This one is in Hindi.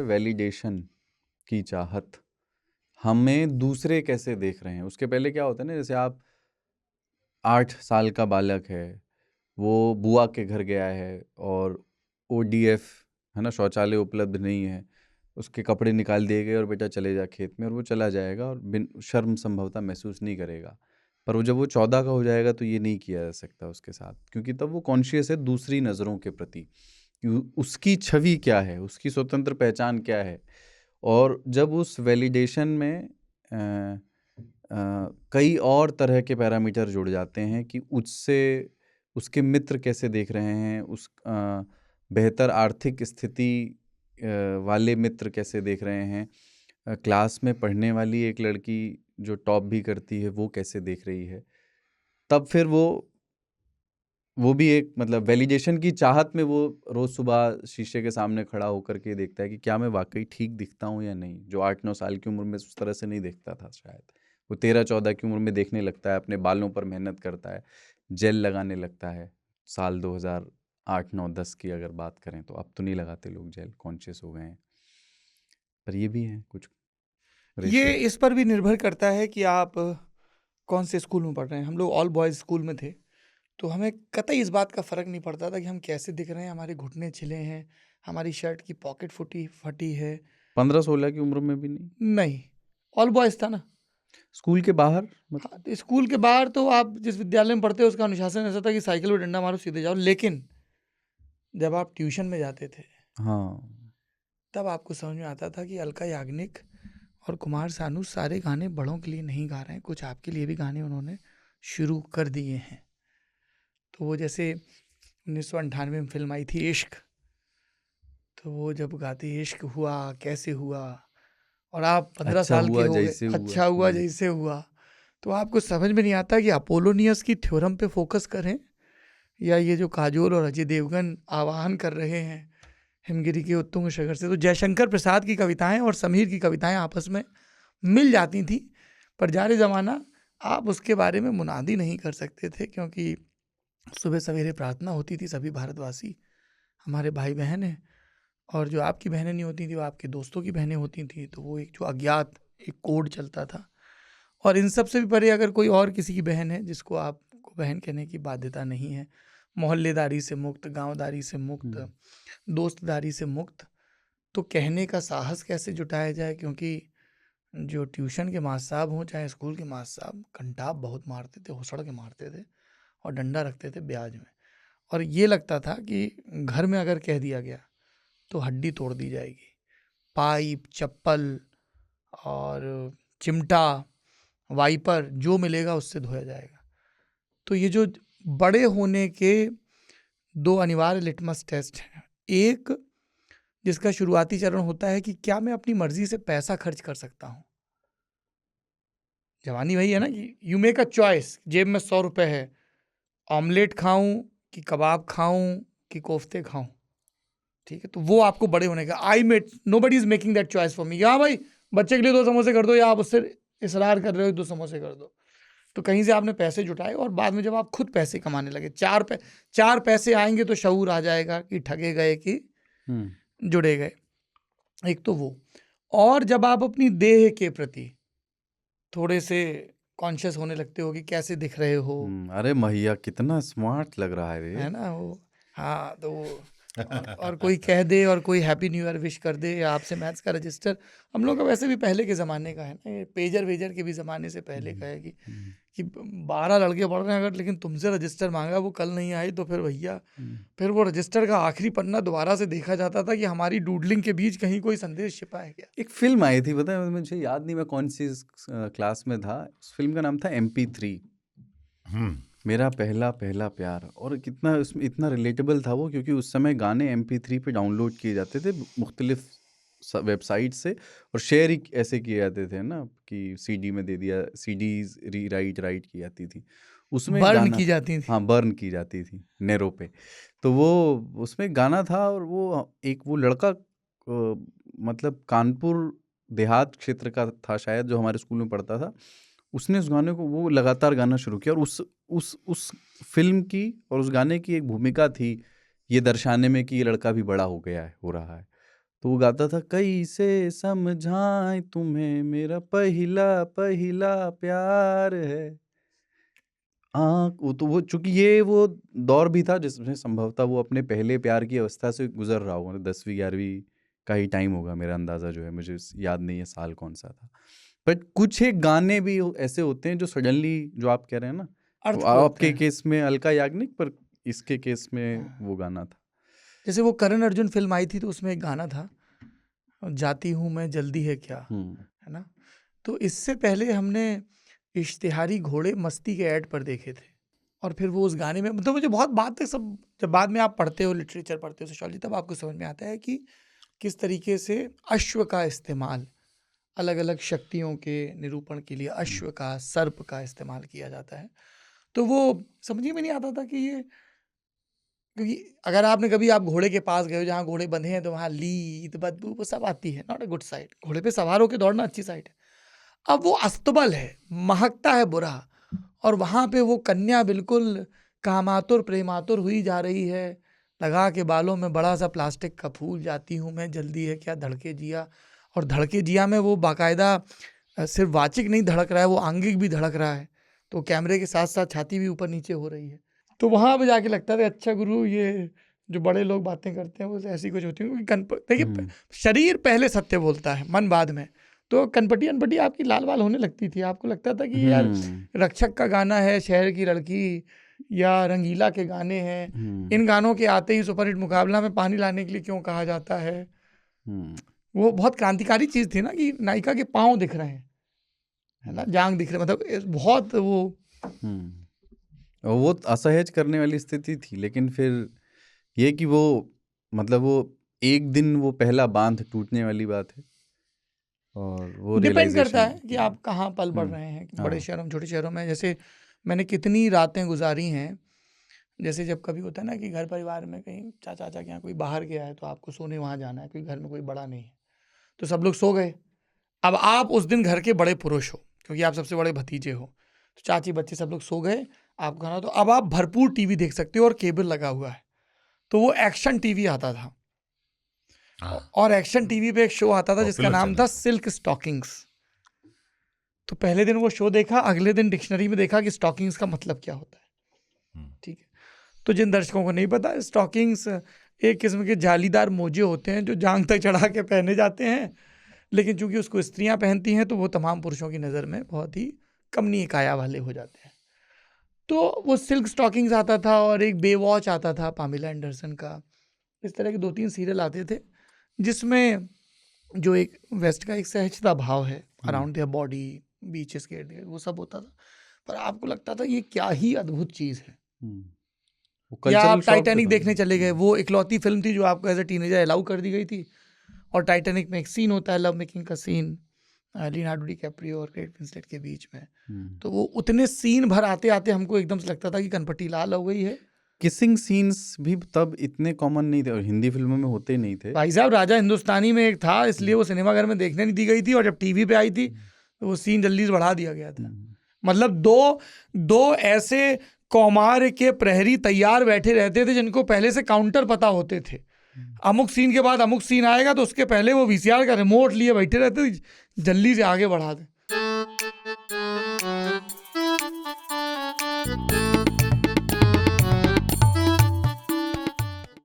वैलिडेशन की चाहत, हमें दूसरे कैसे देख रहे हैं। उसके पहले क्या होता है ना, जैसे आप 8 साल का बालक है, वो बुआ के घर गया है और ओडीएफ है ना, शौचालय उपलब्ध नहीं है, उसके कपड़े निकाल दिए गए और बेटा चले जा खेत में, और वो चला जाएगा और बिन शर्म संभवतः महसूस नहीं करेगा। पर वो जब वो 14 का हो जाएगा तो ये नहीं किया जा सकता उसके साथ, क्योंकि तब वो कॉन्शियस है दूसरी नज़रों के प्रति कि उसकी छवि क्या है, उसकी स्वतंत्र पहचान क्या है। और जब उस वैलिडेशन में कई और तरह के पैरामीटर जुड़ जाते हैं कि उससे उसके मित्र कैसे देख रहे हैं, बेहतर आर्थिक स्थिति वाले मित्र कैसे देख रहे हैं, क्लास में पढ़ने वाली एक लड़की जो टॉप भी करती है वो कैसे देख रही है, तब फिर वो भी एक मतलब वैलिडेशन की चाहत में वो रोज़ सुबह शीशे के सामने खड़ा होकर के देखता है कि क्या मैं वाकई ठीक दिखता हूँ या नहीं, जो 8-9 साल की उम्र में उस तरह से नहीं देखता था शायद। वो 13-14 की उम्र में देखने लगता है, अपने बालों पर मेहनत करता है, जेल लगाने लगता है। साल 2008-9-10 की अगर बात करें तो अब तो नहीं लगाते लोग जेल, कॉन्शियस हो गए हैं। पर ये भी है कुछ ये रेशियो। इस पर भी निर्भर करता है कि आप कौन से स्कूल में पढ़ रहे हैं। हम लोग ऑल बॉयज़ स्कूल में थे, तो हमें कतई इस बात का फ़र्क नहीं पड़ता था कि हम कैसे दिख रहे हैं, हमारे घुटने छिले हैं, हमारी शर्ट की पॉकेट फटी फटी है। 15-16 की उम्र में भी नहीं? नहीं, ऑल बॉयज़ था ना। स्कूल के बाहर मतलब? हाँ, तो स्कूल के बाहर तो आप जिस विद्यालय में पढ़ते हो उसका अनुशासन ऐसा था कि साइकिल पे डंडा मारो सीधे जाओ। लेकिन जब आप ट्यूशन में जाते थे, हाँ। तब आपको समझ में आता था कि अलका याग्निक और कुमार सानू सारे गाने बड़ों के लिए नहीं गा रहे हैं, कुछ आपके लिए भी गाने उन्होंने शुरू कर दिए हैं। तो वो जैसे 1998 में फिल्म आई थी इश्क, तो वो जब गाती इश्क हुआ कैसे हुआ, और आप 15 अच्छा साल के हुआ हो गए, जैसे हुआ। अच्छा हुआ जैसे हुआ, तो आपको समझ में नहीं आता कि अपोलोनियस की थ्योरम पे फोकस करें या ये जो काजोल और अजय देवगन आवाहन कर रहे हैं हिमगिरी के उत्तुंग शिखर से। तो जयशंकर प्रसाद की कविताएं और समीर की कविताएं आपस में मिल जाती थी, पर जारे ज़माना आप उसके बारे में मुनादी नहीं कर सकते थे, क्योंकि सुबह सवेरे प्रार्थना होती थी, सभी भारतवासी हमारे भाई बहन हैं, और जो आपकी बहनें नहीं होती थी वो आपके दोस्तों की बहनें होती थी। तो वो एक जो अज्ञात एक कोड चलता था। और इन सब से भी परे अगर कोई और किसी की बहन है जिसको आपको बहन कहने की बाध्यता नहीं है, मोहल्लेदारी से मुक्त, गांवदारी से मुक्त, दोस्तदारी से मुक्त, तो कहने का साहस कैसे जुटाया जाए, क्योंकि जो ट्यूशन के मास्टर साहब हों चाहे स्कूल के मास्टर साहब, कंटाप बहुत मारते थे, हुसड़ के मारते थे और डंडा रखते थे ब्याज में। और ये लगता था कि घर में अगर कह दिया गया तो हड्डी तोड़ दी जाएगी। पाइप, चप्पल और चिमटा, वाइपर जो मिलेगा उससे धोया जाएगा। तो ये जो बड़े होने के दो अनिवार्य लिटमस टेस्ट हैं, एक जिसका शुरुआती चरण होता है कि क्या मैं अपनी मर्जी से पैसा खर्च कर सकता हूँ। जवानी वही है ना कि यू मेक अ चॉइस, जेब में 100 रुपए है, ऑमलेट खाऊं कि कबाब खाऊं कि कोफ्ते खाऊं। ठीक है, तो वो आपको बड़े होने का, I made, nobody is making that choice for me. हाँ भाई, बच्चे के लिए 2 समोसे कर दो, या आप उससे इसरार कर रहे हो 2 समोसे कर दो। तो कहीं से आपने पैसे जुटाए और बाद में जब आप खुद पैसे कमाने लगे, 4 पैसे आएंगे तो शऊर आ जाएगा कि ठगे गए कि जुड़े गए। एक तो वो, और जब आप अपनी देह के प्रति थोड़े से कॉन्शियस होने लगते हो कि कैसे दिख रहे हो, अरे मैया कितना स्मार्ट लग रहा है रे। है ना वो। हाँ, तो वो और कोई कह दे और कोई हैप्पी न्यू ईयर विश कर दे, या आपसे मैथ्स का रजिस्टर, हम लोग का वैसे भी पहले के ज़माने का है ना, ये पेजर वेजर के भी ज़माने से पहले का है कि 12 लड़के पढ़ रहे हैं अगर, लेकिन तुमसे रजिस्टर मांगा, वो कल नहीं आई, तो फिर भैया फिर वो रजिस्टर का आखिरी पन्ना दोबारा से देखा जाता था कि हमारी डूडलिंग के बीच कहीं कोई संदेश छिपा है क्या। एक फिल्म आई थी, पता है मुझे याद नहीं मैं कौन सी क्लास में था, उस फिल्म का नाम था MP3, मेरा पहला पहला प्यार। और कितना उसमें इतना रिलेटेबल था वो, क्योंकि उस समय गाने MP3 पे डाउनलोड किए जाते थे मुख्तलिफ वेबसाइट से, और शेयर ही ऐसे किए जाते थे ना कि CD में दे दिया, CDs राइट की जाती थी, उसमें एक बर्न गाना की था। जाती थी। हाँ, बर्न की जाती थी नेरो पे। तो वो उसमें गाना था, और वो लड़का मतलब कानपुर देहात क्षेत्र का था शायद, जो हमारे स्कूल में पढ़ता था। उसने उस गाने को वो लगातार गाना शुरू किया, और उस फिल्म की और उस गाने की एक भूमिका थी ये दर्शाने में कि ये लड़का भी बड़ा हो गया है, हो रहा है। तो वो गाता था, कैसे समझाएं तुम्हें मेरा पहला पहला प्यार है। वो चूंकि ये वो दौर भी था जिसमें संभवतः वो अपने पहले प्यार की अवस्था से गुजर रहा होगा, 10वीं 11वीं का ही टाइम होगा मेरा अंदाज़ा जो है, मुझे याद नहीं है साल कौन सा था। बट कुछ एक गाने भी ऐसे होते हैं जो सडनली, जो आप कह रहे हैं ना, अर्थ वो खोलते आपके हैं। केस में अलका याग्निक, पर इसके केस में वो गाना था। जैसे वो करण अर्जुन फिल्म आई थी तो उसमें एक गाना था, जाती हूँ मैं जल्दी है क्या, है ना। तो इससे पहले हमने इश्तिहारी घोड़े मस्ती के ऐड पर देखे थे, और फिर वो उस गाने में, मतलब मुझे बहुत बात तक सब, जब बाद में आप पढ़ते हो, लिटरेचर पढ़ते हो, सोशियोलॉजी, तब आपको समझ में आता है कि किस तरीके से अश्व का इस्तेमाल अलग अलग शक्तियों के निरूपण के लिए, अश्व का, सर्प का इस्तेमाल किया जाता है। तो वो समझ में नहीं आता था कि ये, क्योंकि अगर आपने कभी, आप घोड़े के पास गए हो जहाँ घोड़े बंधे हैं, तो वहाँ लीद, बदबू, वो सब आती है, नॉट अ गुड साइड। घोड़े पे सवार होकर दौड़ना अच्छी साइड है। अब वो अस्तबल है, महकता है बुरा, और वहाँ पे वो कन्या बिल्कुल कामातुर प्रेमातुर हुई जा रही है, लगा के बालों में बड़ा सा प्लास्टिक का फूल, जाती हूँ मैं जल्दी है क्या, धड़के जिया। और धड़के जिया में वो बाकायदा सिर्फ वाचिक नहीं धड़क रहा है, वो आंगिक भी धड़क रहा है, तो कैमरे के साथ साथ छाती भी ऊपर नीचे हो रही है। तो वहाँ पे जाके लगता था, अच्छा गुरु, ये जो बड़े लोग बातें करते हैं वो ऐसी कुछ होती है, क्योंकि देखिए, शरीर पहले सत्य बोलता है, मन बाद में। तो कनपटी अनपटी आपकी लाल वाल होने लगती थी, आपको लगता था कि यार रक्षक का गाना है, शहर की लड़की, या रंगीला के गाने हैं, इन गानों के आते ही सुपरहिट मुकाबला में पानी लाने के लिए क्यों कहा जाता है। वो बहुत क्रांतिकारी चीज थी ना, कि नायिका के पाँव दिख रहे हैं, है ना, जांग दिख रहे, मतलब बहुत वो असहज करने वाली स्थिति थी। लेकिन फिर ये कि वो, मतलब वो एक दिन वो पहला बांध टूटने वाली बात है, और वो डिपेंड करता रियलाइजेशन। है कि आप कहाँ पल बढ़ रहे हैं, बड़े शहरों में, छोटे शहरों में। जैसे मैंने कितनी रातें गुजारी हैं, जैसे जब कभी होता है ना कि घर परिवार में कहीं चाचा के यहाँ कोई बाहर गया है, तो आपको सोने वहाँ जाना है, क्योंकि घर में कोई बड़ा नहीं है, तो सब लोग सो गए। अब आप उस दिन घर के बड़े पुरुष हो, क्योंकि आप सबसे बड़े भतीजे हो, तो चाची बच्चे सब लोग सो गए, आपको खाना, तो अब आप भरपूर टीवी देख सकते हो, और केबल लगा हुआ है। तो वो एक्शन टीवी आता था, और एक्शन टीवी पे एक शो आता था जिसका नाम था सिल्क स्टॉकिंग्स। तो पहले दिन वो शो देखा, अगले दिन डिक्शनरी में देखा कि स्टॉकिंग्स का मतलब क्या होता है। ठीक है, तो जिन दर्शकों को नहीं पता, स्टॉकिंग्स एक किस्म के जालीदार मोजे होते हैं जो जांग तक चढ़ा के पहने जाते हैं, लेकिन चूंकि उसको स्त्रियां पहनती हैं तो वो तमाम पुरुषों की नज़र में बहुत ही कमनीय काया वाले हो जाते हैं। तो वो सिल्क स्टॉकिंग्स आता था, और एक बेवॉच आता था पामिला एंडरसन का। इस तरह के 2-3 सीरियल आते थे जिसमें जो एक वेस्ट का एक सहजता भाव है, अराउंड देयर बॉडी, बीचेस के इर्द गिर्द, वो सब होता था। पर आपको लगता था ये क्या ही अद्भुत चीज़ है। या आप टाइटैनिक देखने चले गए, वो इकलौती फिल्म थी जो आपको एज ए टीनेजर अलाउ कर दी गई थी, और टाइटैनिक में एक सीन होता है, लव मेकिंग का सीन, लियोनार्डो डिकैप्रियो और केट विंसलेट के बीच में। तो वो उतने सीन भर आते आते हमको एकदम से लगता था कि कनपटी लाल हो गई है। किसिंग सीन्स भी तब इतने कॉमन नहीं थे, और हिंदी फिल्मों में होते नहीं थे। भाई साहब, राजा हिंदुस्तानी में एक था, इसलिए वो सिनेमाघर में देखने नहीं दी गई थी, और जब टीवी पे आई थी तो वो सीन जल्दी से बढ़ा दिया गया था। मतलब दो ऐसे कौमार के प्रहरी तैयार बैठे रहते थे जिनको पहले से काउंटर पता होते थे, अमुक सीन के बाद अमुक सीन आएगा, तो उसके पहले वो वीसीआर का रिमोट लिए बैठे रहते थे, जल्दी से आगे बढ़ा दे।